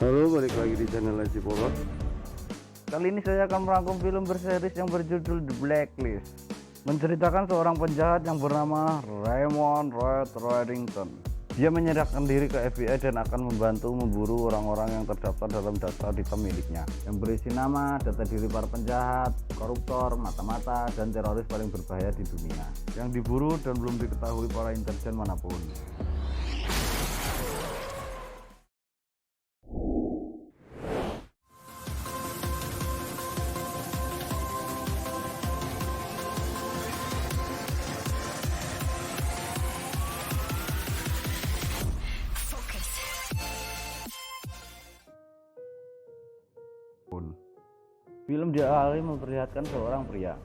Halo, balik lagi di channel Laci Polos. Kali ini saya akan merangkum film berseris yang berjudul The Blacklist, menceritakan seorang penjahat yang bernama Raymond Lloyd Reddington. Dia menyerahkan diri ke FBI dan akan membantu memburu orang-orang yang terdaftar dalam data hitam miliknya, yang berisi nama, data diri para penjahat, koruptor, mata-mata, dan teroris paling berbahaya di dunia, yang diburu dan belum diketahui para intelijen manapun. Film diawali memperlihatkan seorang pria.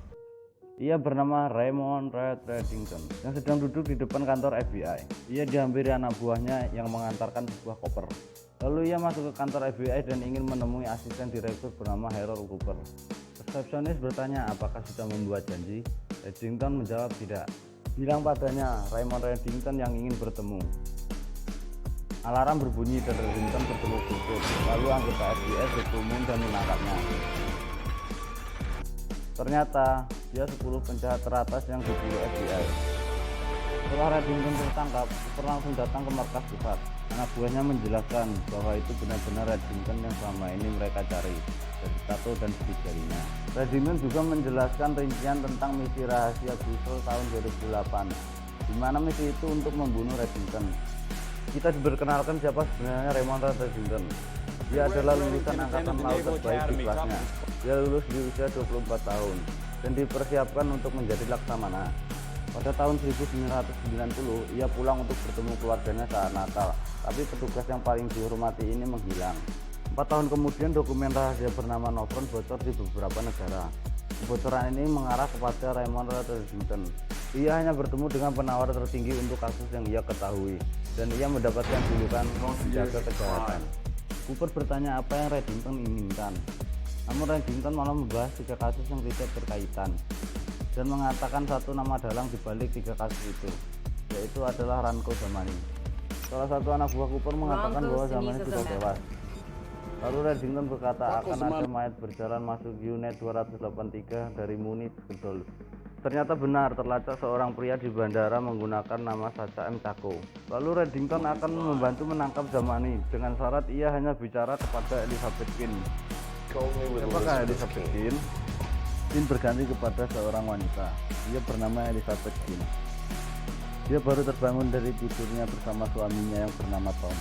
Ia bernama Raymond Lloyd Reddington yang sedang duduk di depan kantor FBI. Ia dihampiri anak buahnya yang mengantarkan sebuah koper. Lalu ia masuk ke kantor FBI dan ingin menemui asisten direktur bernama Harold Cooper. Resepsionis bertanya apakah sudah membuat janji. Reddington menjawab tidak. Bilang padanya Raymond Reddington yang ingin bertemu. Alarm berbunyi dan Reddington bertemu Cooper. Lalu anggota FBI berkerumun dan menangkapnya. Ternyata dia 10 penjahat teratas yang diburu FBI. Setelah Reddington tertangkap, Cooper langsung datang ke markas pusat. Anak buahnya menjelaskan bahwa itu benar-benar Reddington yang selama ini mereka cari, dari tato dan sidik jarinya. Reddington juga menjelaskan rincian tentang misi rahasia Grisel tahun 2008, di mana misi itu untuk membunuh Reddington. Kita diperkenalkan siapa sebenarnya Raymond Reddington. Dia adalah lulusan angkatan laut terbaik di kelasnya. Dia lulus di usia 24 tahun dan dipersiapkan untuk menjadi laksamana. Pada tahun 1990, ia pulang untuk bertemu keluarganya saat Natal, tapi petugas yang paling dihormati ini menghilang. 4 tahun kemudian, dokumen rahasia bernama Novron bocor di beberapa negara. Kebocoran ini mengarah kepada Raymond Reddington. Ia hanya bertemu dengan penawar tertinggi untuk kasus yang ia ketahui, dan ia mendapatkan julukan penjaga kejahatan. Cooper bertanya apa yang Reddington inginkan, namun Reddington malah membahas 3 kasus yang tidak berkaitan dan mengatakan satu nama dalang di balik 3 kasus itu, yaitu adalah Ranko Zamani. Salah satu anak buah Cooper mengatakan bahwa Zamani sudah tewas. Lalu Reddington berkata akan ada mayat berjalan masuk unit 283 dari Munich ke Dulles. Ternyata benar, terlacak seorang pria di bandara menggunakan nama Sacha M. Chaco. Lalu Reddington akan membantu menangkap Zamani dengan syarat ia hanya bicara kepada Elizabeth Quinn. Apakah Elizabeth Quinn? Quinn berganti kepada seorang wanita. Dia bernama Elizabeth Quinn. Dia baru terbangun dari tidurnya bersama suaminya yang bernama Tom.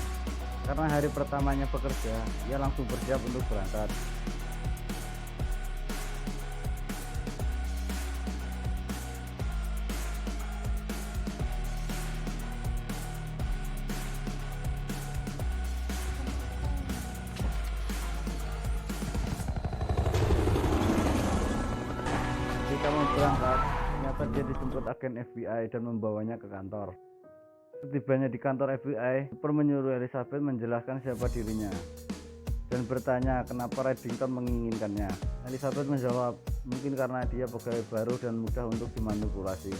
Karena hari pertamanya bekerja, ia langsung bersiap untuk berangkat. Ketika mau berangkat, ternyata dia dijemput agen FBI dan membawanya ke kantor. Setibanya di kantor FBI, Cooper menyuruh Elizabeth menjelaskan siapa dirinya dan bertanya kenapa Reddington menginginkannya. Elizabeth menjawab, mungkin karena dia pegawai baru dan mudah untuk dimanipulasi.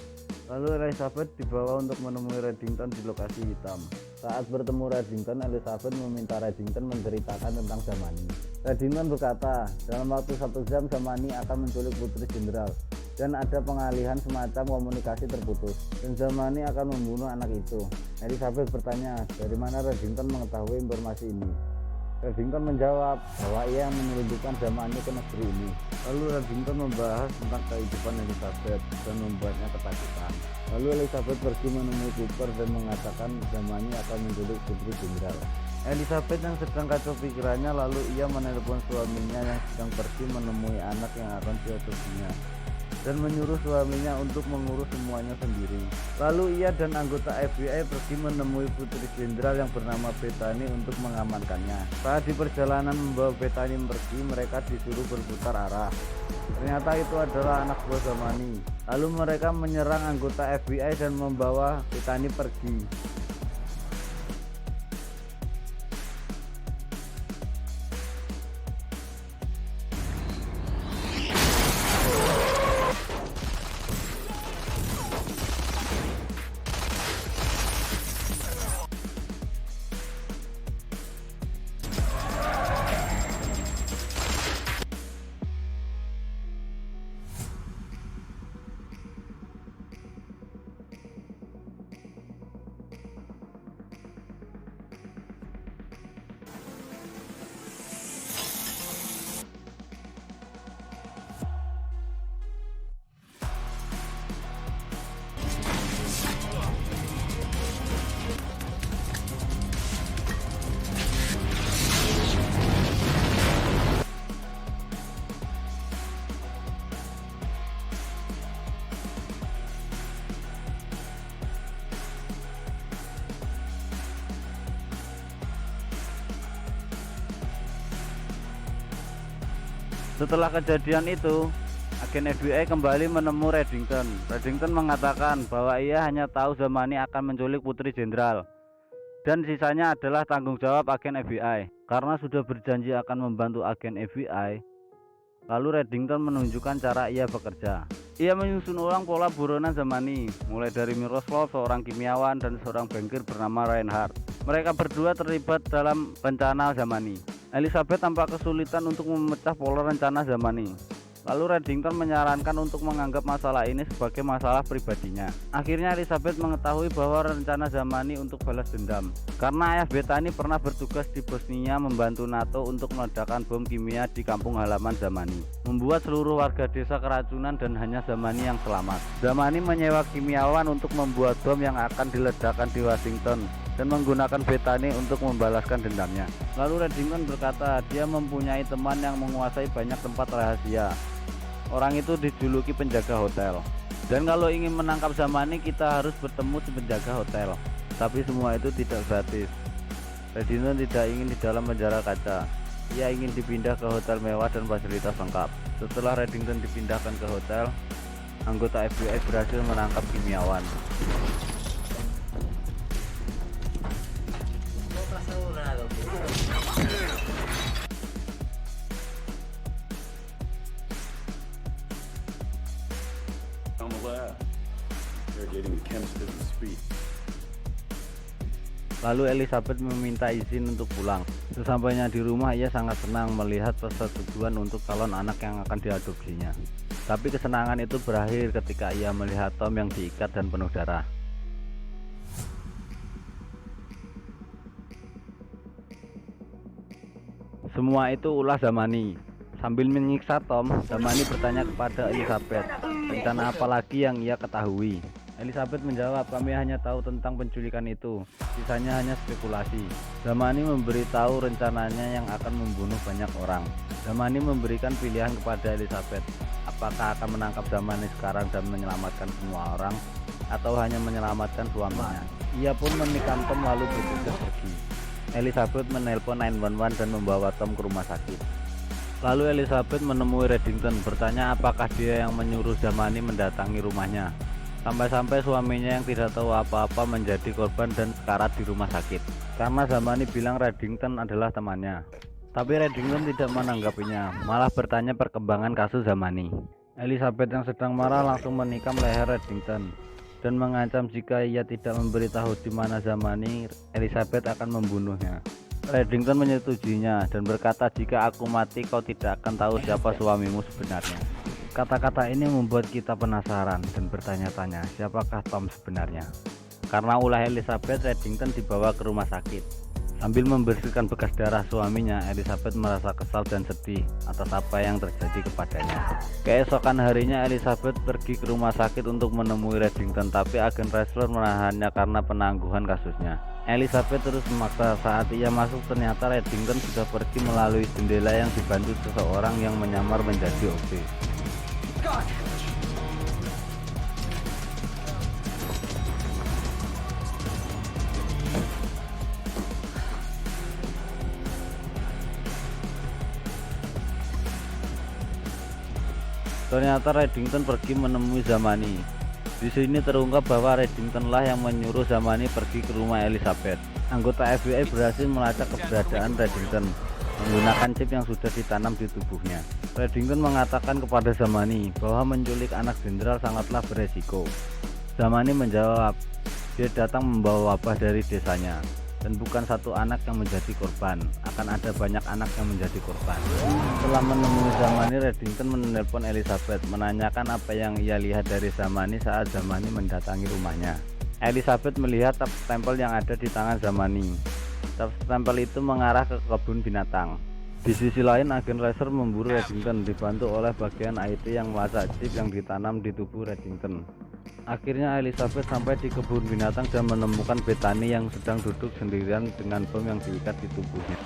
Lalu Elizabeth dibawa untuk menemui Reddington di lokasi hitam. Saat bertemu Reddington, Elizabeth meminta Reddington menceritakan tentang Zamani. Reddington berkata, dalam waktu 1 jam Zamani akan menculik Putri Jenderal dan ada pengalihan semacam komunikasi terputus, dan Zamani akan membunuh anak itu. Elizabeth bertanya, dari mana Reddington mengetahui informasi ini? Reddington menjawab bahwa ia yang menyelundupkan Zamani ke negeri ini. Lalu Reddington membahas tentang kehidupan Elizabeth dan membuatnya ketakutan. Lalu Elizabeth pergi menemui Cooper dan mengatakan Zamani akan menculik Putri Jenderal. Elizabeth yang sedang kacau pikirannya, lalu ia menelepon suaminya yang sedang pergi menemui anak yang akan diadopsinya dan menyuruh suaminya untuk mengurus semuanya sendiri. Lalu ia dan anggota FBI pergi menemui Putri Jenderal yang bernama Bethany untuk mengamankannya. Saat di perjalanan membawa Bethany pergi, mereka disuruh berputar arah. Ternyata itu adalah anak buah Zamani. Lalu mereka menyerang anggota FBI dan membawa Bethany pergi. Setelah kejadian itu, agen FBI kembali menemui Reddington. Reddington mengatakan bahwa ia hanya tahu Zamani akan menculik Putri Jenderal, dan sisanya adalah tanggung jawab agen FBI. Karena sudah berjanji akan membantu agen FBI, lalu Reddington menunjukkan cara ia bekerja. Ia menyusun ulang pola buronan Zamani, mulai dari Miroslav, seorang kimiawan, dan seorang bankir bernama Reinhard. Mereka berdua terlibat dalam rencana Zamani. Elizabeth tampak kesulitan untuk memecah pola rencana Zamani. Lalu Reddington menyarankan untuk menganggap masalah ini sebagai masalah pribadinya. Akhirnya Elizabeth mengetahui bahwa rencana Zamani untuk balas dendam, karena ayah Bethany pernah bertugas di Bosnia membantu NATO untuk meledakkan bom kimia di kampung halaman Zamani, membuat seluruh warga desa keracunan dan hanya Zamani yang selamat. Zamani menyewa kimiawan untuk membuat bom yang akan diledakkan di Washington dan menggunakan Bethany untuk membalaskan dendamnya. Lalu Reddington berkata dia mempunyai teman yang menguasai banyak tempat rahasia. Orang itu dijuluki penjaga hotel. Dan kalau ingin menangkap Zamani, kita harus bertemu si penjaga hotel. Tapi semua itu tidak gratis. Reddington tidak ingin di dalam penjara kaca. Ia ingin dipindah ke hotel mewah dan fasilitas lengkap. Setelah Reddington dipindahkan ke hotel, anggota FBI berhasil menangkap kimiawan. On the lab, interrogating the chemist at the speed. Lalu Elizabeth meminta izin untuk pulang. Sesampainya di rumah, ia sangat senang melihat persetujuan untuk calon anak yang akan diadopsinya. Tapi kesenangan itu berakhir ketika ia melihat Tom yang diikat dan penuh darah. Semua itu ulah Zamani. Sambil menyiksa Tom, Zamani bertanya kepada Elizabeth, rencana apa lagi yang ia ketahui. Elizabeth menjawab, kami hanya tahu tentang penculikan itu, sisanya hanya spekulasi. Zamani memberitahu rencananya yang akan membunuh banyak orang. Zamani memberikan pilihan kepada Elizabeth, apakah akan menangkap Zamani sekarang dan menyelamatkan semua orang, atau hanya menyelamatkan suaminya. Ia pun menikam Tom lalu bergegas pergi. Elizabeth menelpon 911 dan membawa Tom ke rumah sakit. Lalu Elizabeth menemui Reddington, bertanya apakah dia yang menyuruh Zamani mendatangi rumahnya. Sampai-sampai suaminya yang tidak tahu apa-apa menjadi korban dan sekarat di rumah sakit. Karena Zamani bilang Reddington adalah temannya. Tapi Reddington tidak menanggapinya, malah bertanya perkembangan kasus Zamani. Elizabeth yang sedang marah langsung menikam leher Reddington dan mengancam jika ia tidak memberitahu di mana Zamani, Elizabeth akan membunuhnya. Reddington menyetujuinya dan berkata, jika aku mati kau tidak akan tahu siapa suamimu sebenarnya. Kata-kata ini membuat kita penasaran dan bertanya-tanya siapakah Tom sebenarnya. Karena ulah Elizabeth, Reddington dibawa ke rumah sakit. Sambil membersihkan bekas darah suaminya, Elizabeth merasa kesal dan sedih atas apa yang terjadi kepadanya. Keesokan harinya Elizabeth pergi ke rumah sakit untuk menemui Reddington, tapi agen Ressler menahannya karena penangguhan kasusnya. Elizabeth terus memaksa. Saat ia masuk, ternyata Reddington sudah pergi melalui jendela yang dibantu seseorang yang menyamar menjadi OB. Ternyata Reddington pergi menemui Zamani. Di sini terungkap bahwa Reddington lah yang menyuruh Zamani pergi ke rumah Elizabeth. Anggota FBI berhasil melacak keberadaan Reddington menggunakan chip yang sudah ditanam di tubuhnya. Reddington mengatakan kepada Zamani bahwa menculik anak jenderal sangatlah beresiko. Zamani menjawab, dia datang membawa wabah dari desanya, dan bukan satu anak yang menjadi korban, akan ada banyak anak yang menjadi korban. Setelah menemui Zamani, Reddington menelpon Elizabeth, menanyakan apa yang ia lihat dari Zamani saat Zamani mendatangi rumahnya. Elizabeth melihat stempel yang ada di tangan Zamani. Stempel itu mengarah ke kebun binatang. Di sisi lain, agen Ressler memburu Reddington dibantu oleh bagian IT yang melacak chip yang ditanam di tubuh Reddington. Akhirnya Elizabeth sampai di kebun binatang dan menemukan Bethany yang sedang duduk sendirian dengan bom yang diikat di tubuhnya.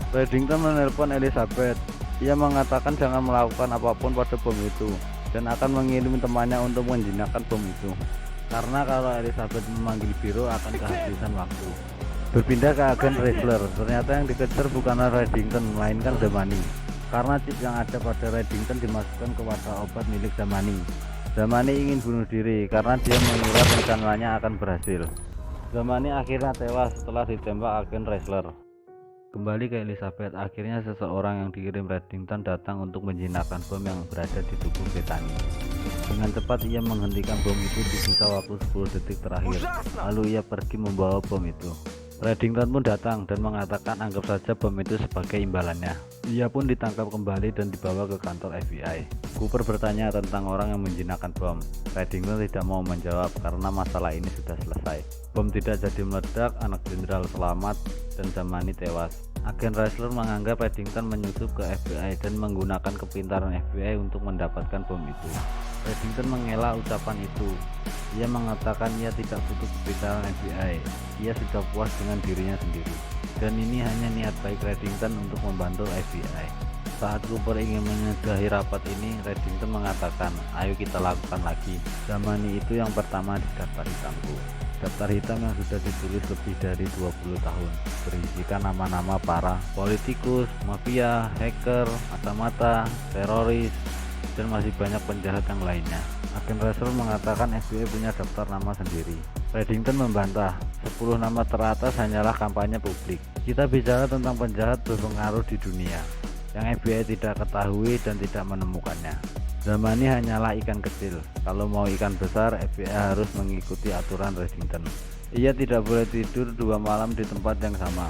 Reddington menelpon Elizabeth. Ia mengatakan jangan melakukan apapun pada bom itu. dan akan mengirim temannya untuk menjinakkan bom itu. Karena kalau Elizabeth memanggil Biro akan kehabisan waktu. Berpindah ke agen Ressler, ternyata yang dikejar bukanlah Reddington melainkan Zamani. Karena chip yang ada pada Reddington dimasukkan ke wadah obat milik Zamani. Zamani ingin bunuh diri karena dia mengira rencananya akan berhasil. Zamani akhirnya tewas setelah ditembak agen Ressler. Kembali ke Elizabeth, akhirnya seseorang yang dikirim Reddington datang untuk menjinakkan bom yang berada di tubuh Bethany. Dengan cepat ia menghentikan bom itu di sisa waktu 10 detik terakhir, lalu ia pergi membawa bom itu. Reddington pun datang dan mengatakan anggap saja bom itu sebagai imbalannya. Ia pun ditangkap kembali dan dibawa ke kantor FBI. Cooper bertanya tentang orang yang menjinakkan bom. Reddington tidak mau menjawab karena masalah ini sudah selesai. Bom tidak jadi meledak, anak jenderal selamat, dan Zamani tewas. Agen Ressler menganggap Reddington menyusup ke FBI dan menggunakan kepintaran FBI untuk mendapatkan bom itu. Reddington mengelak ucapan itu. Ia mengatakan ia tidak butuh kepintaran FBI. Ia sudah puas dengan dirinya sendiri. Dan ini hanya niat baik Reddington untuk membantu FBI. Saat Cooper ingin menyudahi rapat ini, Reddington mengatakan, ayo kita lakukan lagi. Zamani itu yang pertama di daftar hitamku. Daftar hitam yang sudah ditulis lebih dari 20 tahun, berisikan nama-nama para politikus, mafia, hacker, mata-mata, teroris, dan masih banyak penjahat yang lainnya. Agen Ressler mengatakan FBI punya daftar nama sendiri. Reddington membantah, 10 nama teratas hanyalah kampanye publik. Kita bicara tentang penjahat berpengaruh di dunia, yang FBI tidak ketahui dan tidak menemukannya. Zamani hanyalah ikan kecil. Kalau mau ikan besar, FBI harus mengikuti aturan Reddington. Ia tidak boleh tidur 2 malam di tempat yang sama,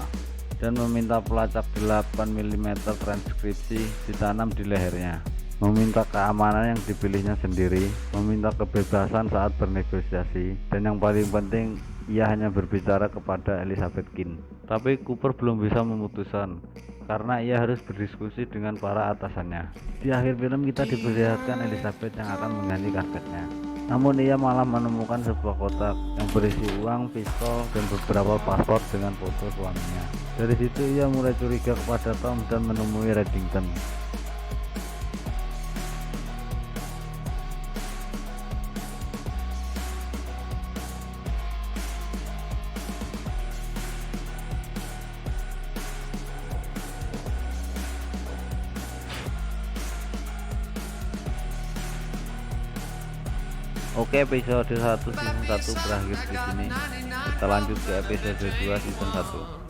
dan meminta pelacak 8 mm transkripsi ditanam di lehernya, meminta keamanan yang dipilihnya sendiri, meminta kebebasan saat bernegosiasi, dan yang paling penting, ia hanya berbicara kepada Elizabeth Keene. Tapi Cooper belum bisa memutuskan, karena ia harus berdiskusi dengan para atasannya. Di akhir film kita diperlihatkan Elizabeth yang akan mengganti karpetnya. Namun ia malah menemukan sebuah kotak yang berisi uang, pistol, dan beberapa paspor dengan foto suaminya. Dari situ ia mulai curiga kepada Tom dan menemui Reddington. Oke, episode 1 season 1 berakhir di sini. Kita lanjut ke episode 2 season 1.